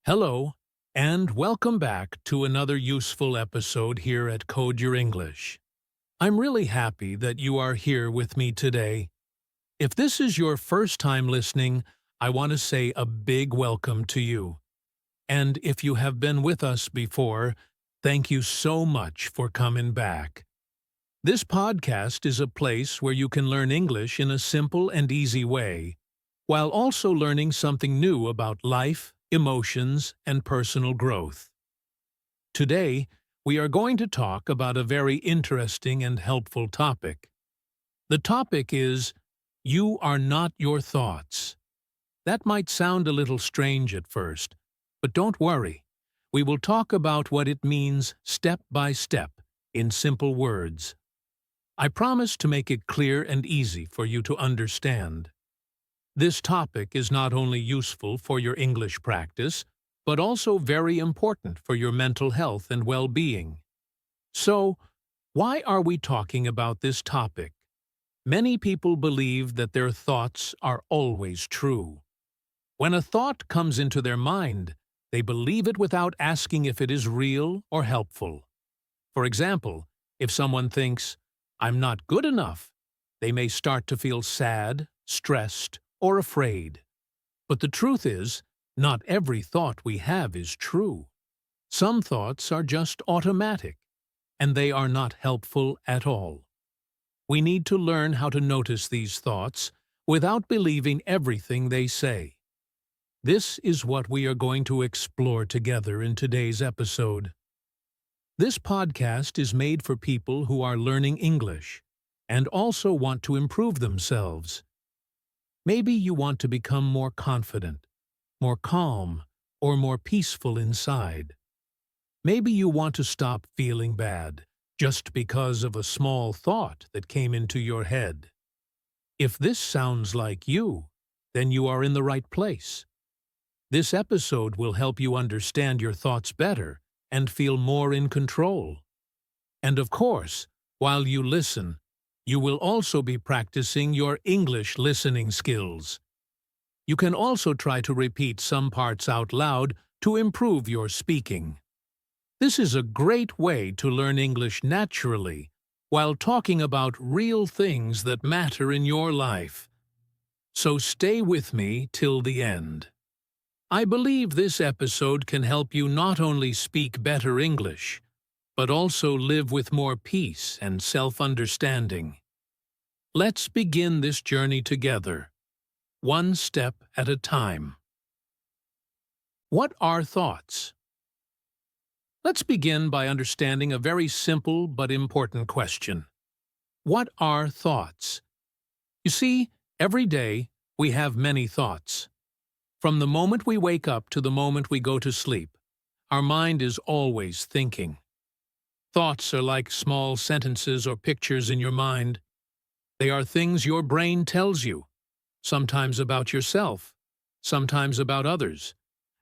Hello, and welcome back to another useful episode here at Code Your English. I'm really happy that you are here with me today. If this is your first time listening, I want to say a big welcome to you. And if you have been with us before, thank you so much for coming back. This podcast is a place where you can learn English in a simple and easy way, while also learning something new about life, emotions, and personal growth. Today, we are going to talk about a very interesting and helpful topic. The topic is, you are not your thoughts. That might sound a little strange at first, but don't worry. We will talk about what it means step by step, in simple words. I promise to make it clear and easy for you to understand. This topic is not only useful for your English practice, but also very important for your mental health and well-being. So, why are we talking about this topic? Many people believe that their thoughts are always true. When a thought comes into their mind, they believe it without asking if it is real or helpful. For example, if someone thinks, "I'm not good enough," they may start to feel sad, stressed, or afraid. But the truth is, not every thought we have is true. Some thoughts are just automatic, and they are not helpful at all. We need to learn how to notice these thoughts without believing everything they say. This is what we are going to explore together in today's episode. This podcast is made for people who are learning English and also want to improve themselves. Maybe you want to become more confident, more calm, or more peaceful inside. Maybe you want to stop feeling bad just because of a small thought that came into your head. If this sounds like you, then you are in the right place. This episode will help you understand your thoughts better and feel more in control. And of course, while you listen, you will also be practicing your English listening skills. You can also try to repeat some parts out loud to improve your speaking. This is a great way to learn English naturally while talking about real things that matter in your life. So stay with me till the end. I believe this episode can help you not only speak better English, but also live with more peace and self-understanding. Let's begin this journey together, one step at a time. What are thoughts? Let's begin by understanding a very simple but important question. What are thoughts? You see, every day we have many thoughts. From the moment we wake up to the moment we go to sleep, our mind is always thinking. Thoughts are like small sentences or pictures in your mind. They are things your brain tells you, sometimes about yourself, sometimes about others,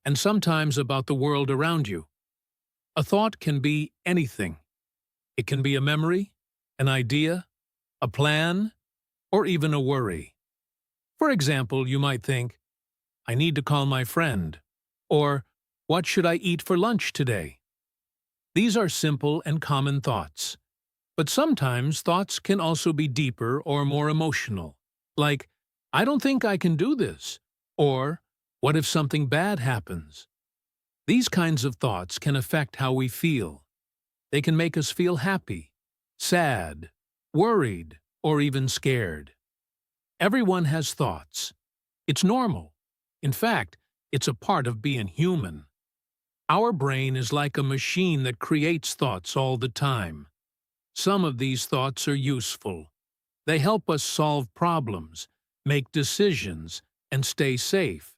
and sometimes about the world around you. A thought can be anything. It can be a memory, an idea, a plan, or even a worry. For example, you might think, "I need to call my friend," or "What should I eat for lunch today?" These are simple and common thoughts. But sometimes thoughts can also be deeper or more emotional, like, "I don't think I can do this," or "What if something bad happens?" These kinds of thoughts can affect how we feel. They can make us feel happy, sad, worried, or even scared. Everyone has thoughts. It's normal. In fact, it's a part of being human. Our brain is like a machine that creates thoughts all the time. Some of these thoughts are useful. They help us solve problems, make decisions, and stay safe.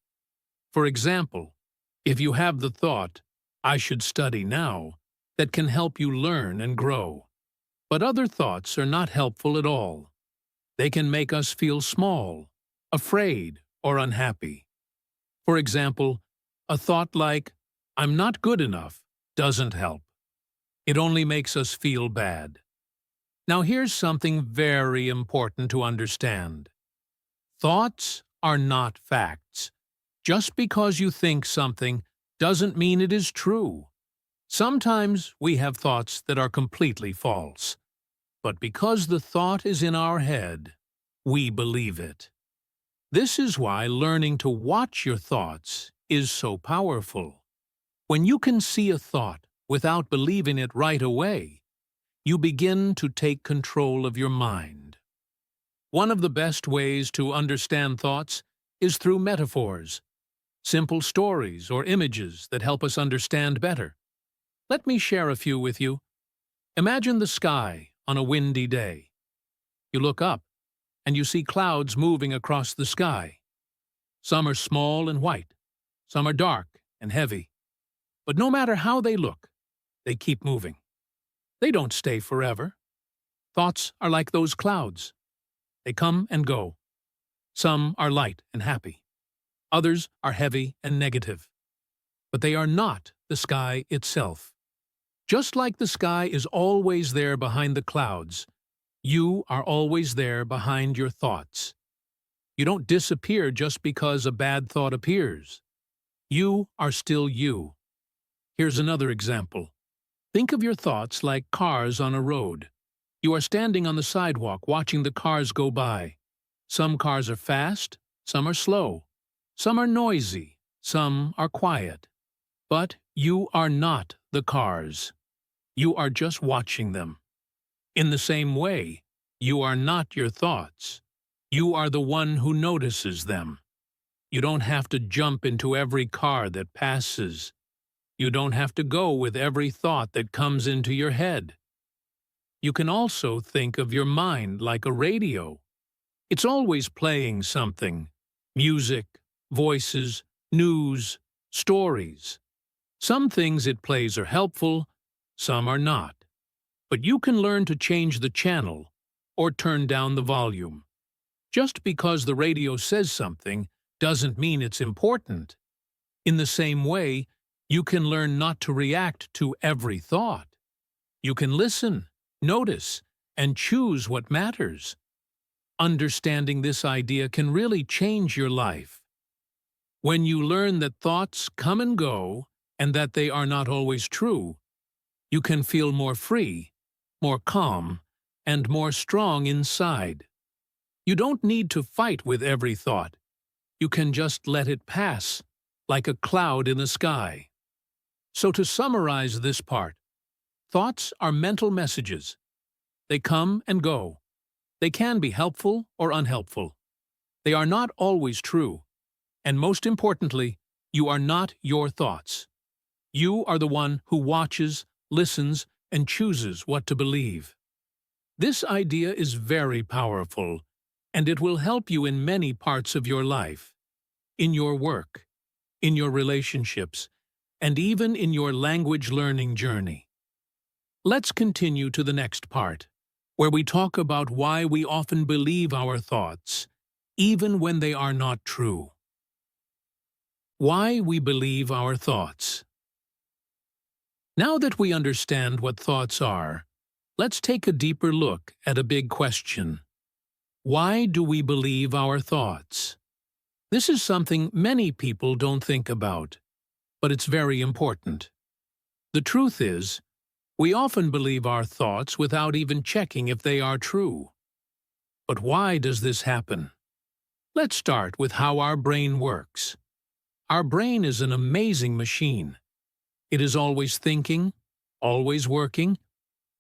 For example, if you have the thought, "I should study now," that can help you learn and grow. But other thoughts are not helpful at all. They can make us feel small, afraid, or unhappy. For example, a thought like, "I'm not good enough," doesn't help. It only makes us feel bad. Now here's something very important to understand. Thoughts are not facts. Just because you think something doesn't mean it is true. Sometimes we have thoughts that are completely false, but because the thought is in our head, we believe it. This is why learning to watch your thoughts is so powerful. When you can see a thought without believing it right away, you begin to take control of your mind. One of the best ways to understand thoughts is through metaphors, simple stories or images that help us understand better. Let me share a few with you. Imagine the sky on a windy day. You look up, and you see clouds moving across the sky. Some are small and white, some are dark and heavy. But no matter how they look, they keep moving. They don't stay forever. Thoughts are like those clouds. They come and go. Some are light and happy. Others are heavy and negative. But they are not the sky itself. Just like the sky is always there behind the clouds, you are always there behind your thoughts. You don't disappear just because a bad thought appears. You are still you. Here's another example. Think of your thoughts like cars on a road. You are standing on the sidewalk watching the cars go by. Some cars are fast, some are slow. Some are noisy, some are quiet. But you are not the cars. You are just watching them. In the same way, you are not your thoughts. You are the one who notices them. You don't have to jump into every car that passes. You don't have to go with every thought that comes into your head. You can also think of your mind like a radio. It's always playing something: music, voices, news, stories. Some things it plays are helpful, some are not. But you can learn to change the channel or turn down the volume. Just because the radio says something doesn't mean it's important. In the same way, you can learn not to react to every thought. You can listen, notice, and choose what matters. Understanding this idea can really change your life. When you learn that thoughts come and go and that they are not always true, you can feel more free, more calm, and more strong inside. You don't need to fight with every thought. You can just let it pass, like a cloud in the sky. So to summarize this part, thoughts are mental messages. They come and go. They can be helpful or unhelpful. They are not always true. And most importantly, you are not your thoughts. You are the one who watches, listens, and chooses what to believe. This idea is very powerful, and it will help you in many parts of your life, in your work, in your relationships, and even in your language learning journey. Let's continue to the next part, where we talk about why we often believe our thoughts, even when they are not true. Why we believe our thoughts. Now that we understand what thoughts are, let's take a deeper look at a big question. Why do we believe our thoughts? This is something many people don't think about, but it's very important. The truth is, we often believe our thoughts without even checking if they are true. But why does this happen? Let's start with how our brain works. Our brain is an amazing machine. It is always thinking, always working,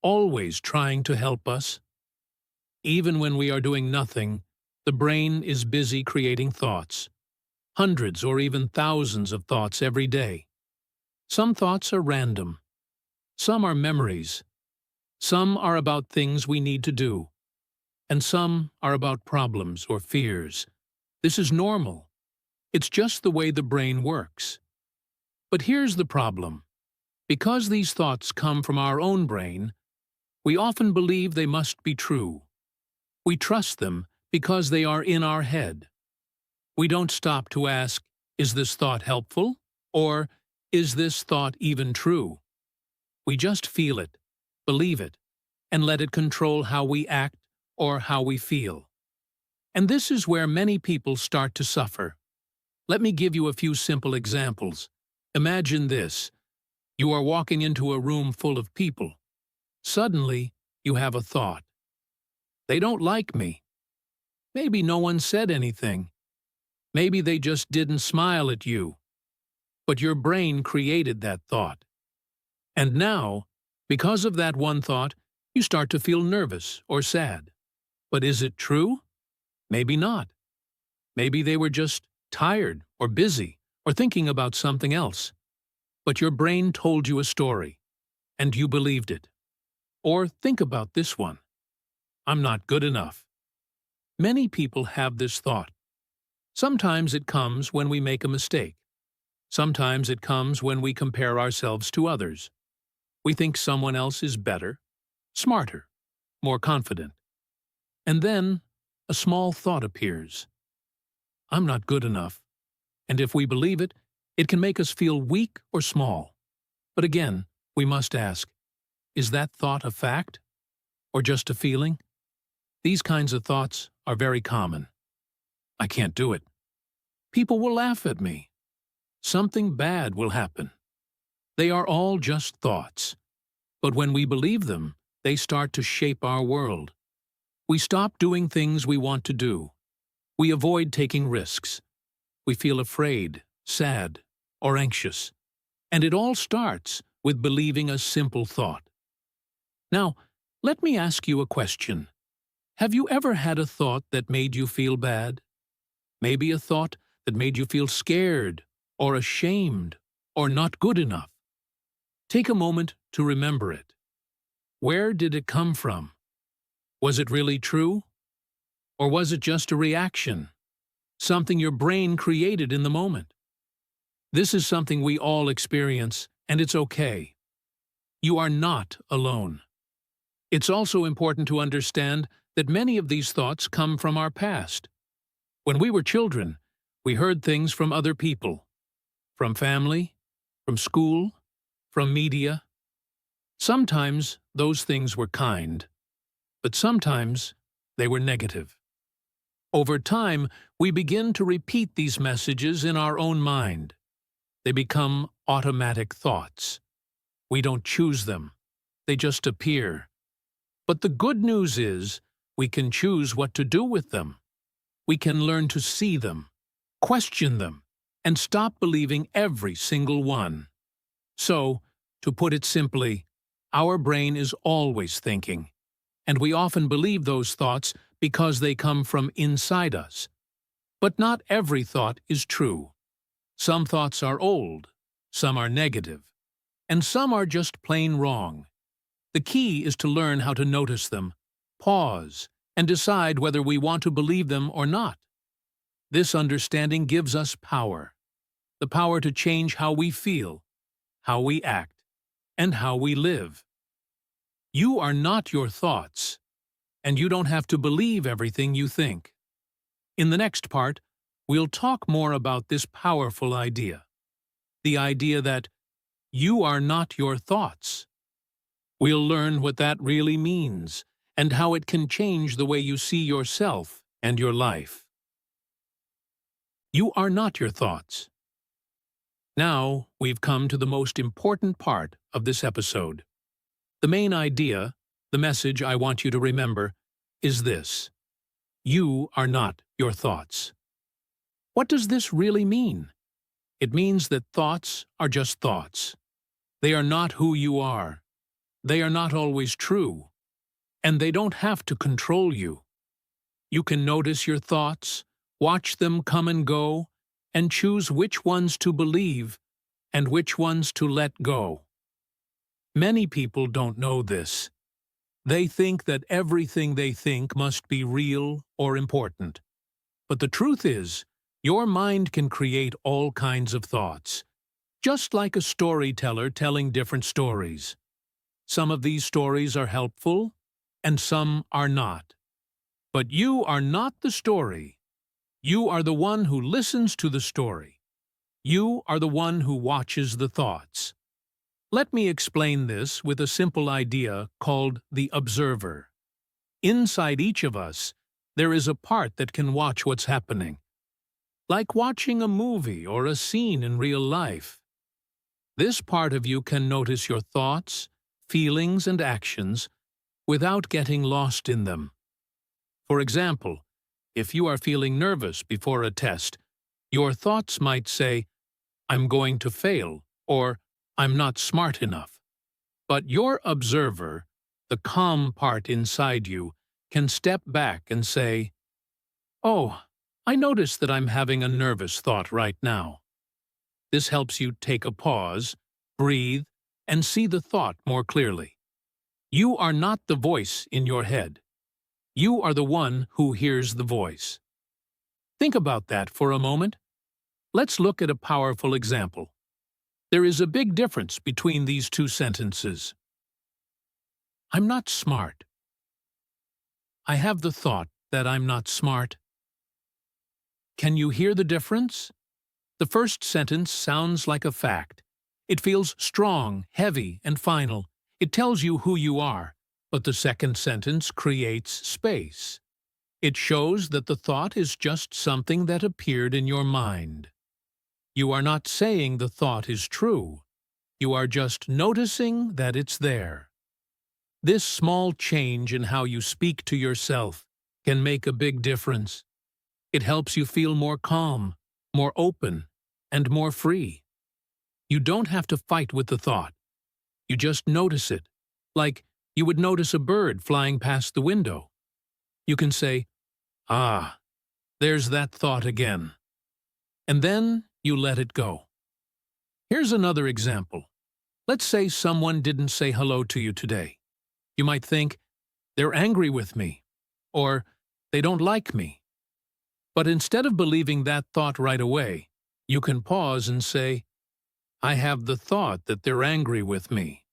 always trying to help us. Even when we are doing nothing, the brain is busy creating thoughts. Hundreds or even thousands of thoughts every day. Some thoughts are random. Some are memories. Some are about things we need to do. And some are about problems or fears. This is normal. It's just the way the brain works. But here's the problem. Because these thoughts come from our own brain, we often believe they must be true. We trust them because they are in our head. We don't stop to ask, is this thought helpful? Or, is this thought even true? We just feel it, believe it, and let it control how we act or how we feel. And this is where many people start to suffer. Let me give you a few simple examples. Imagine this. You are walking into a room full of people. Suddenly, you have a thought. They don't like me. Maybe no one said anything. Maybe they just didn't smile at you. But your brain created that thought. And now, because of that one thought, you start to feel nervous or sad. But is it true? Maybe not. Maybe they were just tired or busy or thinking about something else. But your brain told you a story, and you believed it. Or think about this one. I'm not good enough. Many people have this thought. Sometimes it comes when we make a mistake. Sometimes it comes when we compare ourselves to others. We think someone else is better, smarter, more confident. And then a small thought appears. I'm not good enough. And if we believe it, it can make us feel weak or small. But again, we must ask, is that thought a fact? Or just a feeling? These kinds of thoughts are very common. I can't do it. People will laugh at me. Something bad will happen. They are all just thoughts. But when we believe them, they start to shape our world. We stop doing things we want to do. We avoid taking risks. We feel afraid, sad, or anxious. And it all starts with believing a simple thought. Now, let me ask you a question. Have you ever had a thought that made you feel bad? Maybe a thought that made you feel scared, or ashamed, or not good enough. Take a moment to remember it. Where did it come from? Was it really true? Or was it just a reaction? Something your brain created in the moment? This is something we all experience, and it's okay. You are not alone. It's also important to understand that many of these thoughts come from our past. When we were children, we heard things from other people, from family, from school, from media. Sometimes those things were kind, but sometimes they were negative. Over time, we begin to repeat these messages in our own mind. They become automatic thoughts. We don't choose them. They just appear. But the good news is, we can choose what to do with them. We can learn to see them, question them, and stop believing every single one. So, to put it simply, our brain is always thinking, and we often believe those thoughts because they come from inside us. But not every thought is true. Some thoughts are old, some are negative, and some are just plain wrong. The key is to learn how to notice them, pause, and decide whether we want to believe them or not. This understanding gives us power. The power to change how we feel, how we act, and how we live. You are not your thoughts, and you don't have to believe everything you think. In the next part, we'll talk more about this powerful idea. The idea that you are not your thoughts. We'll learn what that really means and how it can change the way you see yourself and your life. You are not your thoughts. Now we've come to the most important part of this episode. The main idea, the message I want you to remember, is this. You are not your thoughts. What does this really mean? It means that thoughts are just thoughts. They are not who you are. They are not always true. And they don't have to control you. You can notice your thoughts, watch them come and go, and choose which ones to believe and which ones to let go. Many people don't know this. They think that everything they think must be real or important. But the truth is, your mind can create all kinds of thoughts, just like a storyteller telling different stories. Some of these stories are helpful, and some are not. But you are not the story. You are the one who listens to the story. You are the one who watches the thoughts. Let me explain this with a simple idea called the observer. Inside each of us, there is a part that can watch what's happening. Like watching a movie or a scene in real life. This part of you can notice your thoughts, feelings, and actions without getting lost in them. For example, if you are feeling nervous before a test, your thoughts might say, "I'm going to fail," or "I'm not smart enough." But your observer, the calm part inside you, can step back and say, "Oh, I notice that I'm having a nervous thought right now." This helps you take a pause, breathe, and see the thought more clearly. You are not the voice in your head. You are the one who hears the voice. Think about that for a moment. Let's look at a powerful example. There is a big difference between these two sentences. I'm not smart. I have the thought that I'm not smart. Can you hear the difference? The first sentence sounds like a fact. It feels strong, heavy, and final. It tells you who you are. But the second sentence creates space. It shows that the thought is just something that appeared in your mind. You are not saying the thought is true. You are just noticing that it's there. This small change in how you speak to yourself can make a big difference. It helps you feel more calm, more open, and more free. You don't have to fight with the thought. You just notice it, like you would notice a bird flying past the window. You can say, "Ah, there's that thought again." And then you let it go. Here's another example. Let's say someone didn't say hello to you today. You might think, "They're angry with me," or "They don't like me." But instead of believing that thought right away, you can pause and say, "I have the thought that they're angry with me."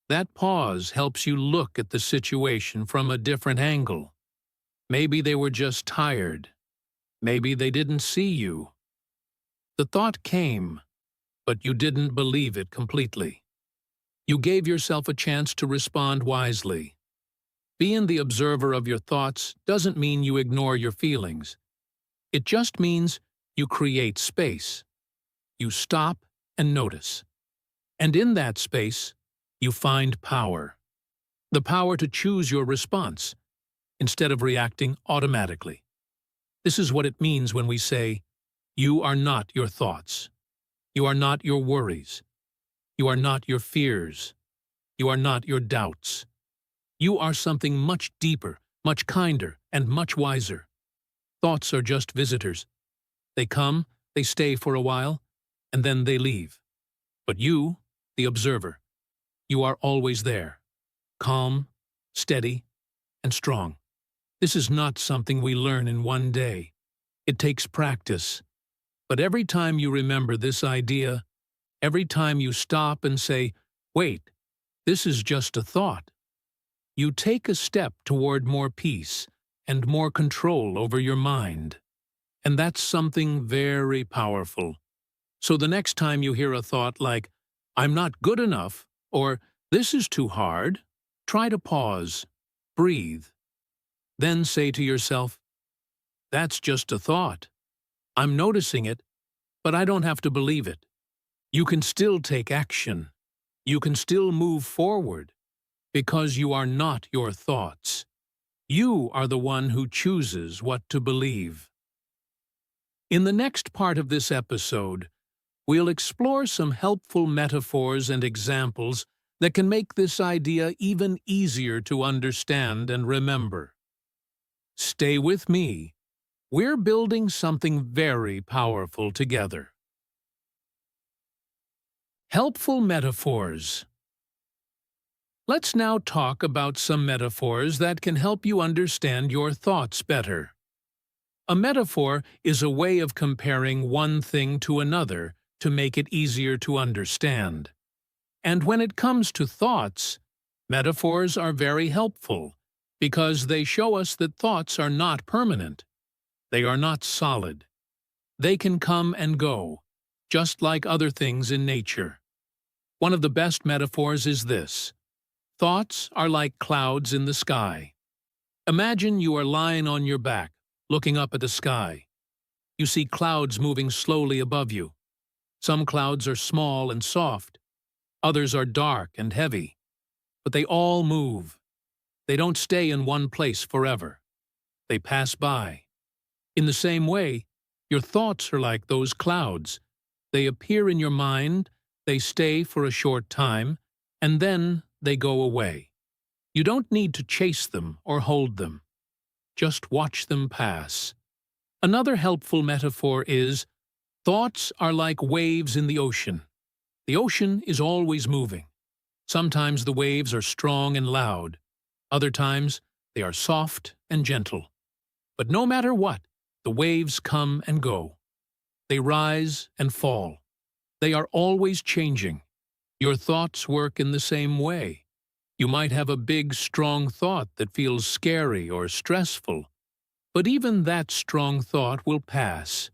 That pause helps you look at the situation from a different angle. Maybe they were just tired. Maybe they didn't see you. The thought came, but you didn't believe it completely. You gave yourself a chance to respond wisely. Being the observer of your thoughts doesn't mean you ignore your feelings. It just means you create space. You stop and notice. And in that space, you find power. The power to choose your response, instead of reacting automatically. This is what it means when we say, you are not your thoughts. You are not your worries. You are not your fears. You are not your doubts. You are something much deeper, much kinder, and much wiser. Thoughts are just visitors. They come, they stay for a while, and then they leave. But you, the observer, you are always there, calm, steady, and strong. This is not something we learn in one day. It takes practice. But every time you remember this idea, every time you stop and say, "Wait, this is just a thought," you take a step toward more peace and more control over your mind. And that's something very powerful. So the next time you hear a thought like, "I'm not good enough," or "This is too hard," try to pause, breathe. Then say to yourself, "That's just a thought. I'm noticing it, but I don't have to believe it." You can still take action. You can still move forward, because you are not your thoughts. You are the one who chooses what to believe. In the next part of this episode, we'll explore some helpful metaphors and examples that can make this idea even easier to understand and remember. Stay with me. We're building something very powerful together. Helpful metaphors. Let's now talk about some metaphors that can help you understand your thoughts better. A metaphor is a way of comparing one thing to another to make it easier to understand. And when it comes to thoughts, metaphors are very helpful because they show us that thoughts are not permanent. They are not solid. They can come and go, just like other things in nature. One of the best metaphors is this. Thoughts are like clouds in the sky. Imagine you are lying on your back, looking up at the sky. You see clouds moving slowly above you. Some clouds are small and soft, others are dark and heavy, but they all move. They don't stay in one place forever. They pass by. In the same way, your thoughts are like those clouds. They appear in your mind, they stay for a short time, and then they go away. You don't need to chase them or hold them. Just watch them pass. Another helpful metaphor is, thoughts are like waves in the ocean. The ocean is always moving. Sometimes the waves are strong and loud. Other times, they are soft and gentle. But no matter what, the waves come and go. They rise and fall. They are always changing. Your thoughts work in the same way. You might have a big, strong thought that feels scary or stressful, but even that strong thought will pass.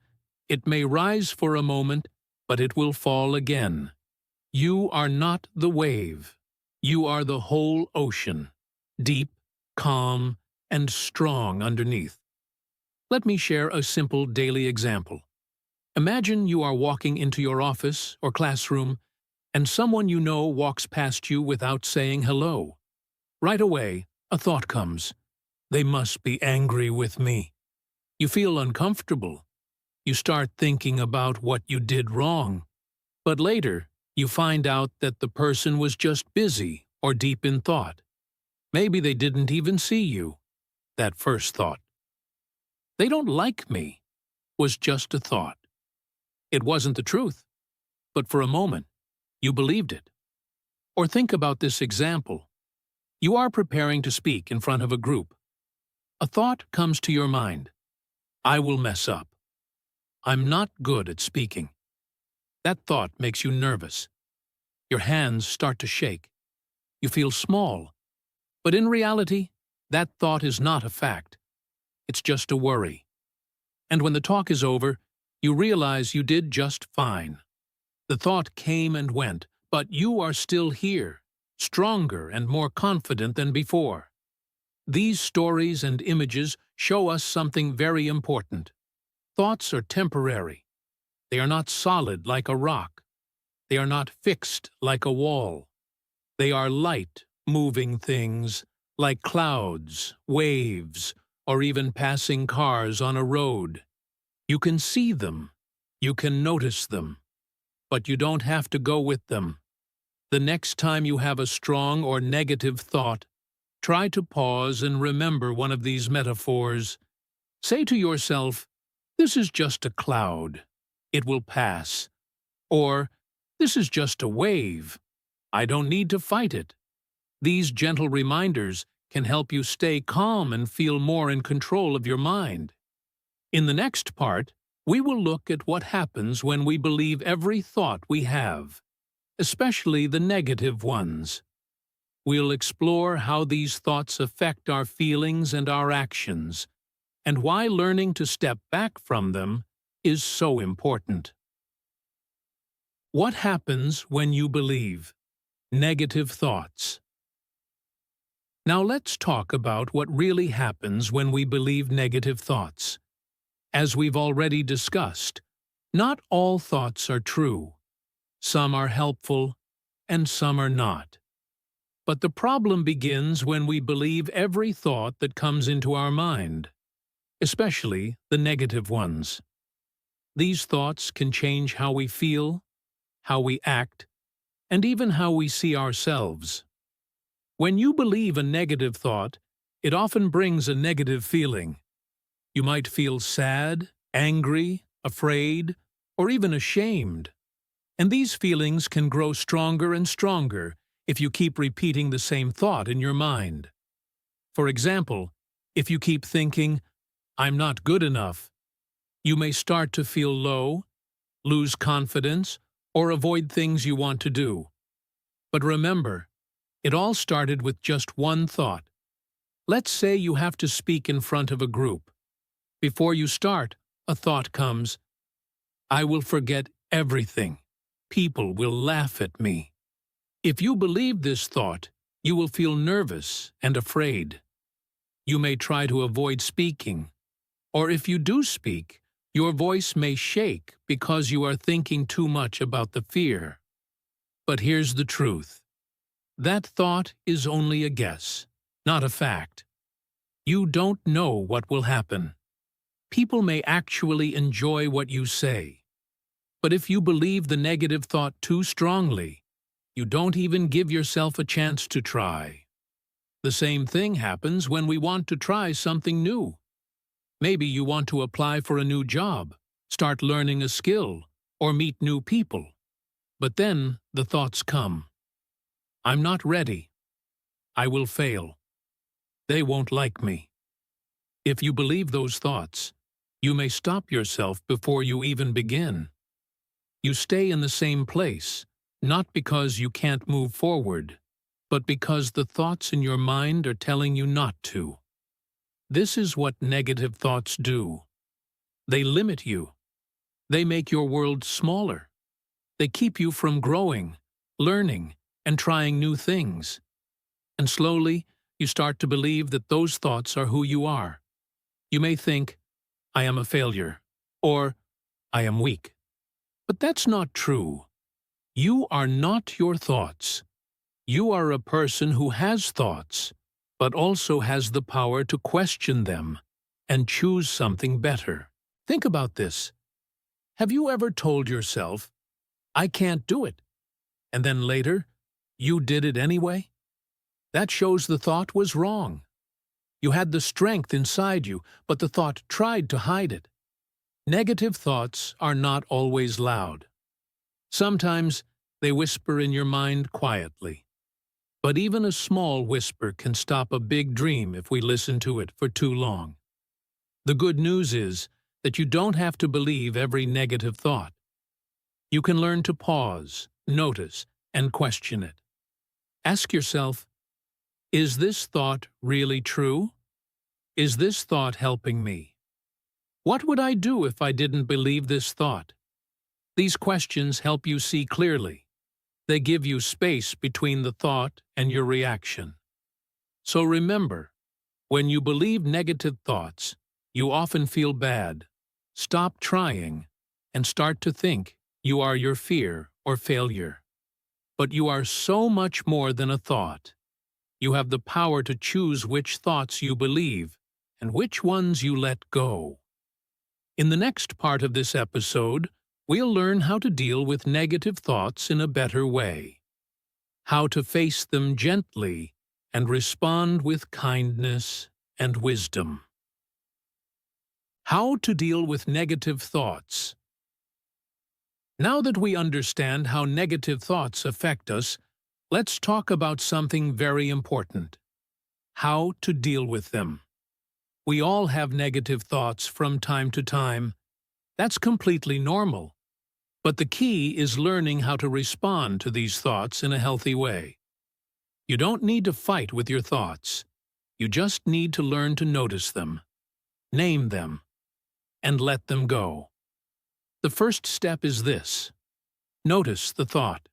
It may rise for a moment, but it will fall again. You are not the wave. You are the whole ocean, deep, calm, and strong underneath. Let me share a simple daily example. Imagine you are walking into your office or classroom, and someone you know walks past you without saying hello. Right away, a thought comes. They must be angry with me. You feel uncomfortable. You start thinking about what you did wrong. But later, you find out that the person was just busy or deep in thought. Maybe they didn't even see you. That first thought. They don't like me was just a thought. It wasn't the truth, but for a moment, you believed it. Or think about this example. You are preparing to speak in front of a group. A thought comes to your mind. I will mess up. I'm not good at speaking. That thought makes you nervous. Your hands start to shake. You feel small. But in reality, that thought is not a fact. It's just a worry. And when the talk is over, you realize you did just fine. The thought came and went, but you are still here, stronger and more confident than before. These stories and images show us something very important. Thoughts are temporary. They are not solid like a rock. They are not fixed like a wall. They are light, moving things, like clouds, waves, or even passing cars on a road. You can see them. You can notice them. But you don't have to go with them. The next time you have a strong or negative thought, try to pause and remember one of these metaphors. Say to yourself, this is just a cloud. It will pass. Or, this is just a wave. I don't need to fight it. These gentle reminders can help you stay calm and feel more in control of your mind. In the next part, we will look at what happens when we believe every thought we have, especially the negative ones. We'll explore how these thoughts affect our feelings and our actions, and why learning to step back from them is so important. What happens when you believe negative thoughts? Now let's talk about what really happens when we believe negative thoughts. As we've already discussed, not all thoughts are true. Some are helpful, and some are not. But the problem begins when we believe every thought that comes into our mind, especially the negative ones. These thoughts can change how we feel, how we act, and even how we see ourselves. When you believe a negative thought, it often brings a negative feeling. You might feel sad, angry, afraid, or even ashamed. And these feelings can grow stronger and stronger if you keep repeating the same thought in your mind. For example, if you keep thinking, I'm not good enough, you may start to feel low, lose confidence, or avoid things you want to do. But remember, it all started with just one thought. Let's say you have to speak in front of a group. Before you start, a thought comes, I will forget everything. People will laugh at me. If you believe this thought, you will feel nervous and afraid. You may try to avoid speaking, or if you do speak, Your voice may shake because you are thinking too much about the fear. But here's the truth. That thought is only a guess, not a fact. You don't know what will happen. People may actually enjoy what you say. But if you believe the negative thought too strongly, you don't even give yourself a chance to try. The same thing happens when we want to try something new. Maybe you want to apply for a new job, start learning a skill, or meet new people. But then the thoughts come. I'm not ready. I will fail. They won't like me. If you believe those thoughts, you may stop yourself before you even begin. You stay in the same place, not because you can't move forward, but because the thoughts in your mind are telling you not to. This is what negative thoughts do. They limit you. They make your world smaller. They keep you from growing, learning, and trying new things. And slowly, you start to believe that those thoughts are who you are. You may think, I am a failure, or I am weak. But that's not true. You are not your thoughts. You are a person who has thoughts, but also has the power to question them and choose something better. Think about this. Have you ever told yourself, I can't do it, and then later, you did it anyway? That shows the thought was wrong. You had the strength inside you, but the thought tried to hide it. Negative thoughts are not always loud. Sometimes they whisper in your mind quietly. But even a small whisper can stop a big dream if we listen to it for too long. The good news is that you don't have to believe every negative thought. You can learn to pause, notice, and question it. Ask yourself, is this thought really true? Is this thought helping me? What would I do if I didn't believe this thought? These questions help you see clearly. They give you space between the thought and your reaction. So remember, when you believe negative thoughts, you often feel bad. Stop trying and start to think you are your fear or failure. But you are so much more than a thought. You have the power to choose which thoughts you believe and which ones you let go. In the next part of this episode, we'll learn how to deal with negative thoughts in a better way, how to face them gently and respond with kindness and wisdom. How to deal with negative thoughts. Now that we understand how negative thoughts affect us, let's talk about something very important: how to deal with them. We all have negative thoughts from time to time. That's completely normal. But the key is learning how to respond to these thoughts in a healthy way. You don't need to fight with your thoughts. You just need to learn to notice them, name them, and let them go. The first step is this: notice the thought.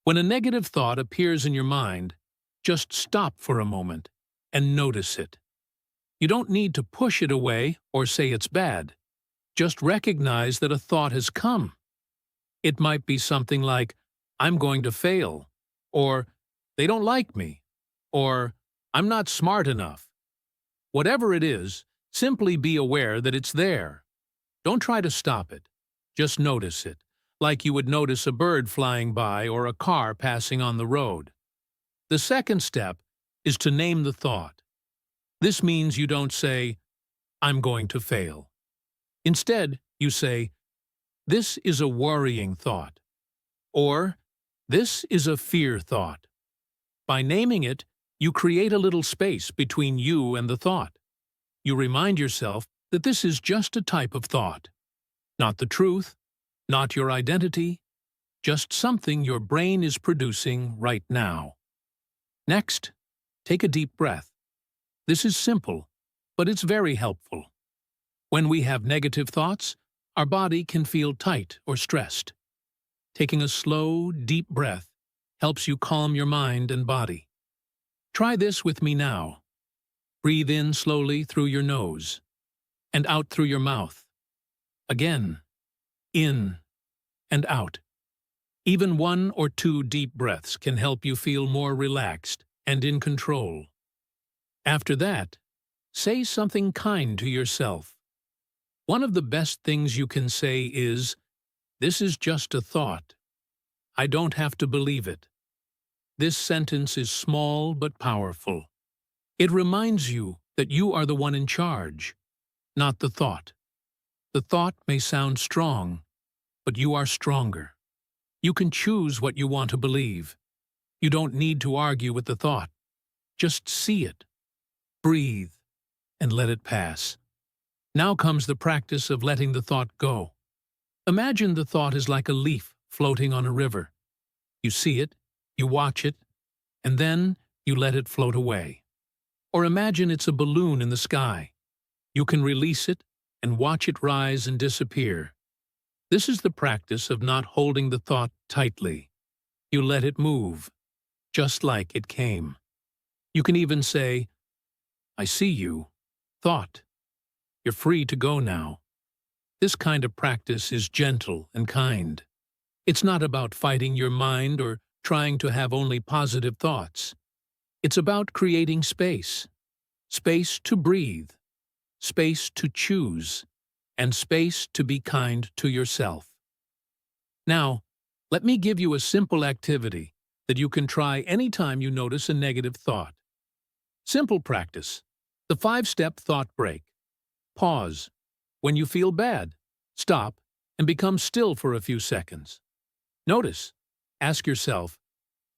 When a negative thought appears in your mind, just stop for a moment and notice it. You don't need to push it away or say it's bad. Just recognize that a thought has come. It might be something like, I'm going to fail, or they don't like me, or I'm not smart enough. Whatever it is, simply be aware that it's there. Don't try to stop it. Just notice it, like you would notice a bird flying by or a car passing on the road. The second step is to name the thought. This means you don't say, I'm going to fail. Instead, you say, this is a worrying thought, or this is a fear thought. By naming it, you create a little space between you and the thought. You remind yourself that this is just a type of thought, not the truth, not your identity, just something your brain is producing right now. Next, take a deep breath. This is simple, but it's very helpful. When we have negative thoughts, our body can feel tight or stressed. Taking a slow, deep breath helps you calm your mind and body. Try this with me now. Breathe in slowly through your nose and out through your mouth. Again, in and out. Even 1 or 2 deep breaths can help you feel more relaxed and in control. After that, say something kind to yourself. One of the best things you can say is, "This is just a thought. I don't have to believe it." This sentence is small but powerful. It reminds you that you are the one in charge, not the thought. The thought may sound strong, but you are stronger. You can choose what you want to believe. You don't need to argue with the thought. Just see it, breathe, and let it pass. Now comes the practice of letting the thought go. Imagine the thought is like a leaf floating on a river. You see it, you watch it, and then you let it float away. Or imagine it's a balloon in the sky. You can release it and watch it rise and disappear. This is the practice of not holding the thought tightly. You let it move, just like it came. You can even say, "I see you, thought. You're free to go now." This kind of practice is gentle and kind. It's not about fighting your mind or trying to have only positive thoughts. It's about creating space. Space to breathe, space to choose, and space to be kind to yourself. Now, let me give you a simple activity that you can try anytime you notice a negative thought. Simple practice. The 5-step thought break. Pause. When you feel bad, stop and become still for a few seconds. Notice. Ask yourself,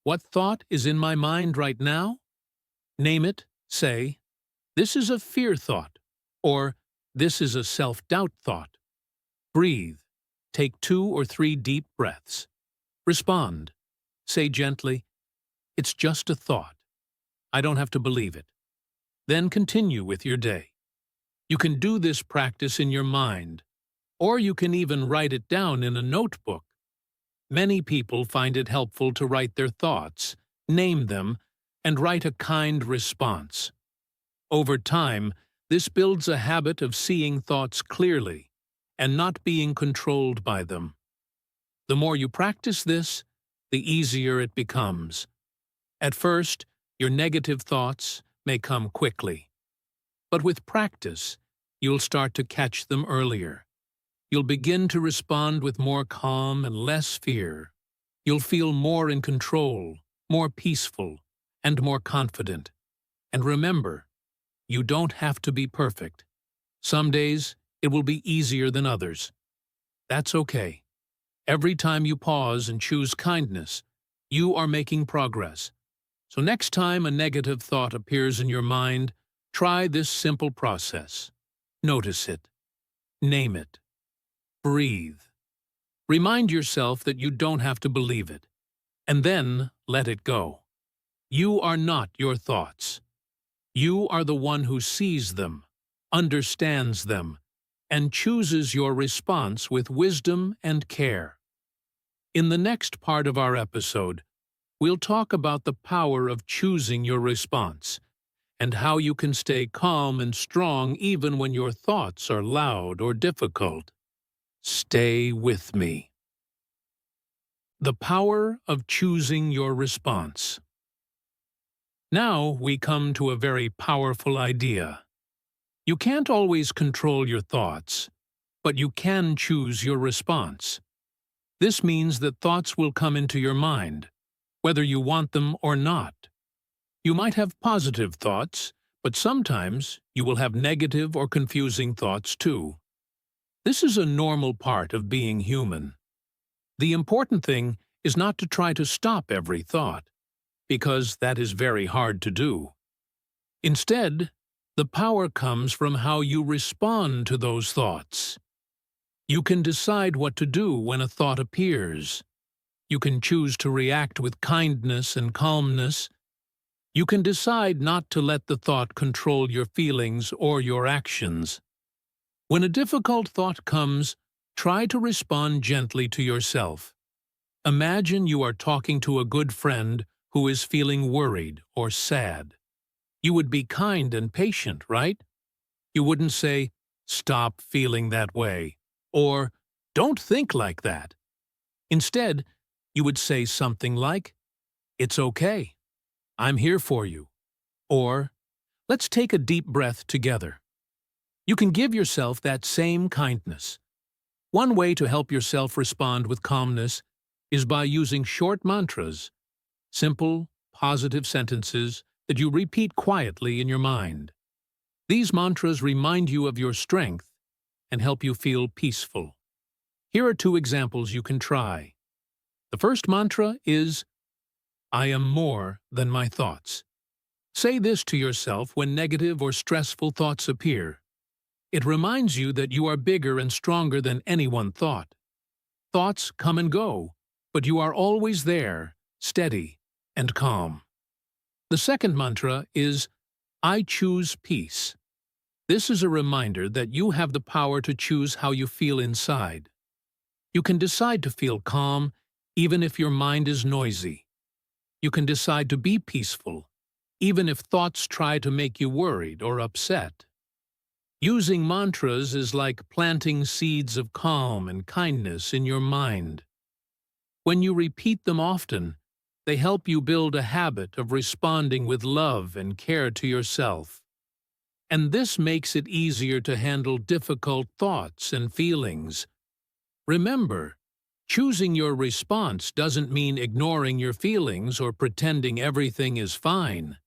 what thought is in my mind right now? Name it. Say, "This is a fear thought," or "This is a self-doubt thought." Breathe. Take 2 or 3 deep breaths. Respond. Say gently, "It's just a thought. I don't have to believe it." Then continue with your day. You can do this practice in your mind, or you can even write it down in a notebook. Many people find it helpful to write their thoughts, name them, and write a kind response. Over time, this builds a habit of seeing thoughts clearly and not being controlled by them. The more you practice this, the easier it becomes. At first, your negative thoughts may come quickly. But with practice, you'll start to catch them earlier. You'll begin to respond with more calm and less fear. You'll feel more in control, more peaceful, and more confident. And remember, you don't have to be perfect. Some days, it will be easier than others. That's okay. Every time you pause and choose kindness, you are making progress. So next time a negative thought appears in your mind, try this simple process. Notice it. Name it. Breathe. Remind yourself that you don't have to believe it. And then let it go. You are not your thoughts. You are the one who sees them, understands them, and chooses your response with wisdom and care. In the next part of our episode, we'll talk about the power of choosing your response and how you can stay calm and strong even when your thoughts are loud or difficult. Stay with me. The power of choosing your response. Now we come to a very powerful idea. You can't always control your thoughts, but you can choose your response. This means that thoughts will come into your mind, whether you want them or not. You might have positive thoughts, but sometimes you will have negative or confusing thoughts too. This is a normal part of being human. The important thing is not to try to stop every thought, because that is very hard to do. Instead, the power comes from how you respond to those thoughts. You can decide what to do when a thought appears. You can choose to react with kindness and calmness. You can decide not to let the thought control your feelings or your actions. When a difficult thought comes, try to respond gently to yourself. Imagine you are talking to a good friend who is feeling worried or sad. You would be kind and patient, right? You wouldn't say, "Stop feeling that way," or "Don't think like that." Instead, you would say something like, "It's okay. I'm here for you." Or, "Let's take a deep breath together." You can give yourself that same kindness. One way to help yourself respond with calmness is by using short mantras, simple, positive sentences that you repeat quietly in your mind. These mantras remind you of your strength and help you feel peaceful. Here are two examples you can try. The first mantra is, "I am more than my thoughts." Say this to yourself when negative or stressful thoughts appear. It reminds you that you are bigger and stronger than anyone thought. Thoughts come and go, but you are always there, steady and calm. The second mantra is, "I choose peace." This is a reminder that you have the power to choose how you feel inside. You can decide to feel calm, even if your mind is noisy. You can decide to be peaceful, even if thoughts try to make you worried or upset. Using mantras is like planting seeds of calm and kindness in your mind. When you repeat them often, they help you build a habit of responding with love and care to yourself. And this makes it easier to handle difficult thoughts and feelings. Remember, choosing your response doesn't mean ignoring your feelings or pretending everything is fine.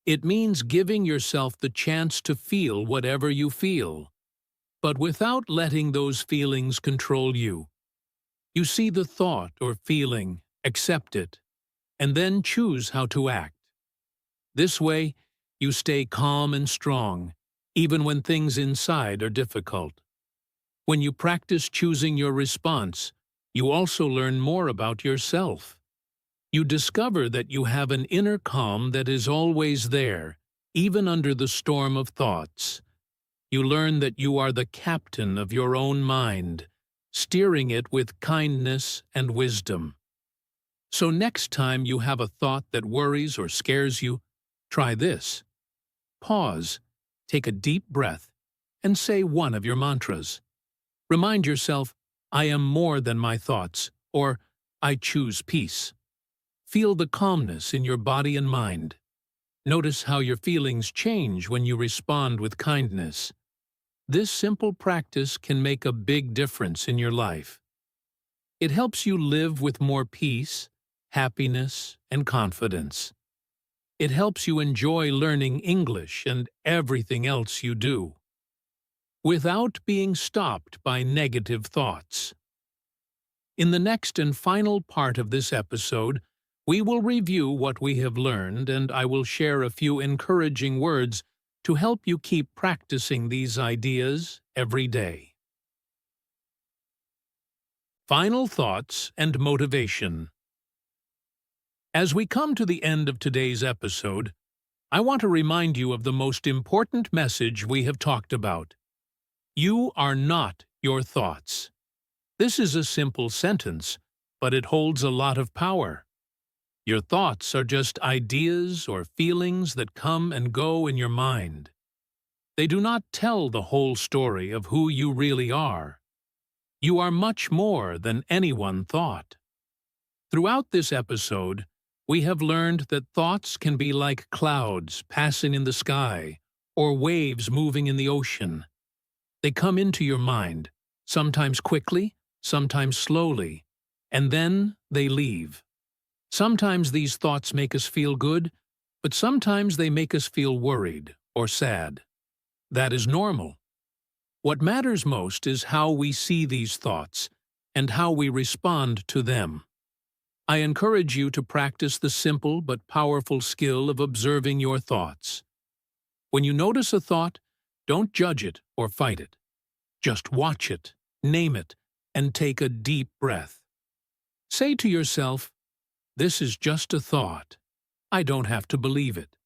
It means giving yourself the chance to feel whatever you feel, but without letting those feelings control you. You see the thought or feeling, accept it, and then choose how to act. This way, you stay calm and strong, even when things inside are difficult. When you practice choosing your response, you also learn more about yourself. You discover that you have an inner calm that is always there, even under the storm of thoughts. You learn that you are the captain of your own mind, steering it with kindness and wisdom. So next time you have a thought that worries or scares you, try this. Pause, take a deep breath, and say one of your mantras. Remind yourself, "I am more than my thoughts," or "I choose peace." Feel the calmness in your body and mind. Notice how your feelings change when you respond with kindness. This simple practice can make a big difference in your life. It helps you live with more peace, happiness, and confidence. It helps you enjoy learning English and everything else you do, without being stopped by negative thoughts. In the next and final part of this episode, we will review what we have learned, and I will share a few encouraging words to help you keep practicing these ideas every day. Final thoughts and motivation. As we come to the end of today's episode, I want to remind you of the most important message we have talked about. You are not your thoughts. This is a simple sentence, but it holds a lot of power. Your thoughts are just ideas or feelings that come and go in your mind. They do not tell the whole story of who you really are. You are much more than anyone thought. Throughout this episode, we have learned that thoughts can be like clouds passing in the sky or waves moving in the ocean. They come into your mind, sometimes quickly, sometimes slowly, and then they leave. Sometimes these thoughts make us feel good, but sometimes they make us feel worried or sad. That is normal. What matters most is how we see these thoughts and how we respond to them. I encourage you to practice the simple but powerful skill of observing your thoughts. When you notice a thought, don't judge it or fight it. Just watch it, name it, and take a deep breath. Say to yourself, "This is just a thought. I don't have to believe it."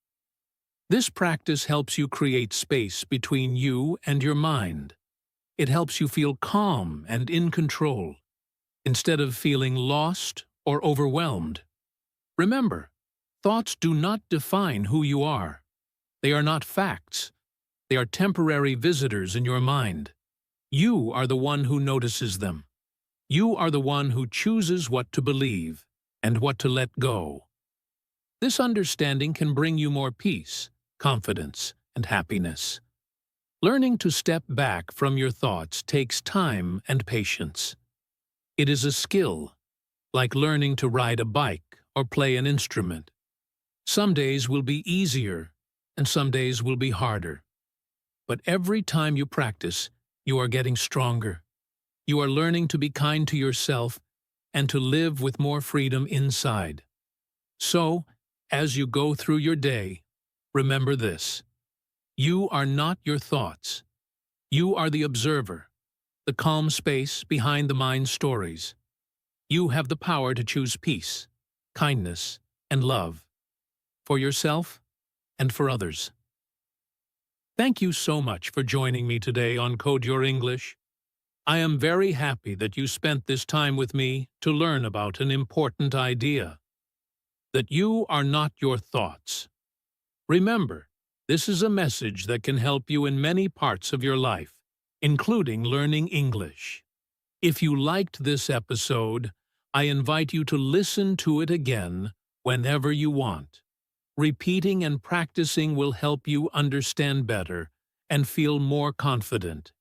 This practice helps you create space between you and your mind. It helps you feel calm and in control, instead of feeling lost or overwhelmed. Remember, thoughts do not define who you are. They are not facts. They are temporary visitors in your mind. You are the one who notices them. You are the one who chooses what to believe and what to let go. This understanding can bring you more peace, confidence, and happiness. Learning to step back from your thoughts takes time and patience. It is a skill, like learning to ride a bike or play an instrument. Some days will be easier, and some days will be harder. But every time you practice, you are getting stronger. You are learning to be kind to yourself and to live with more freedom inside. So, as you go through your day, remember this. You are not your thoughts. You are the observer, the calm space behind the mind's stories. You have the power to choose peace, kindness, and love, for yourself and for others. Thank you so much for joining me today on Code Your English. I am very happy that you spent this time with me to learn about an important idea, that you are not your thoughts. Remember, this is a message that can help you in many parts of your life, including learning English. If you liked this episode, I invite you to listen to it again whenever you want. Repeating and practicing will help you understand better and feel more confident.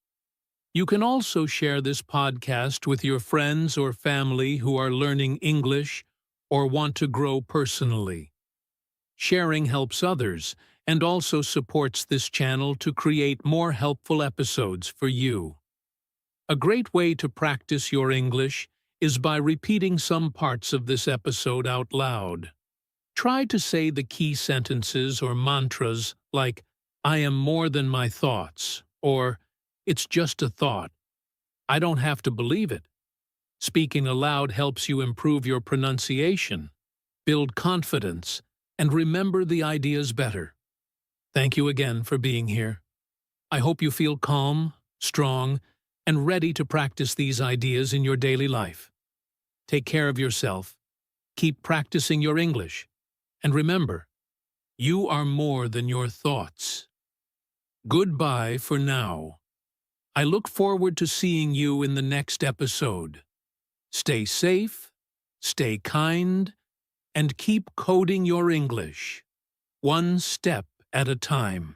You can also share this podcast with your friends or family who are learning English or want to grow personally. Sharing helps others and also supports this channel to create more helpful episodes for you. A great way to practice your English is by repeating some parts of this episode out loud. Try to say the key sentences or mantras like, "I am more than my thoughts," or "It's just a thought. I don't have to believe it." Speaking aloud helps you improve your pronunciation, build confidence, and remember the ideas better. Thank you again for being here. I hope you feel calm, strong, and ready to practice these ideas in your daily life. Take care of yourself, keep practicing your English, and remember, you are more than your thoughts. Goodbye for now. I look forward to seeing you in the next episode. Stay safe, stay kind, and keep coding your English, one step at a time.